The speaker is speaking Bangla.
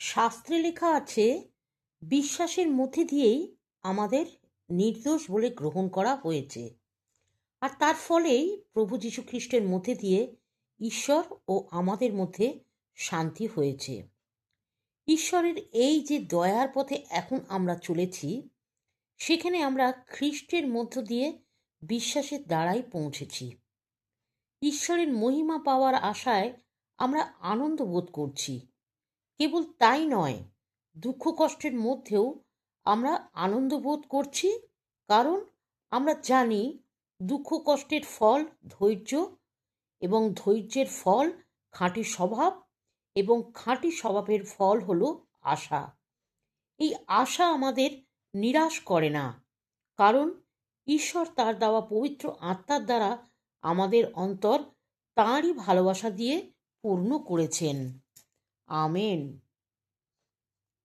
শাস্ত্রে লেখা আছে, বিশ্বাসের মধ্যে দিয়েই আমাদের নির্দোষ বলে গ্রহণ করা হয়েছে। আর তার ফলেই প্রভু যীশু খ্রিস্টের মধ্যে দিয়ে ঈশ্বর ও আমাদের মধ্যে শান্তি হয়েছে। ঈশ্বরের এই যে দয়ার পথে এখন আমরা চলেছি, সেখানে আমরা খ্রিস্টের মধ্য দিয়ে বিশ্বাসের দ্বারাই পৌঁছেছি। ঈশ্বরের মহিমা পাওয়ার আশায় আমরা আনন্দ বোধ করছি। কেবল তাই নয়, দুঃখ কষ্টের মধ্যেও আমরা আনন্দ বোধ করছি, কারণ আমরা জানি দুঃখ কষ্টের ফল ধৈর্য, এবং ধৈর্যের ফল খাঁটি স্বভাব, এবং খাঁটি স্বভাবের ফল হলো আশা। এই আশা আমাদের নিরাশ করে না, কারণ ঈশ্বর তার দেওয়া পবিত্র আত্মার দ্বারা আমাদের অন্তর তাঁরই ভালোবাসা দিয়ে পূর্ণ করেছেন। আমেন।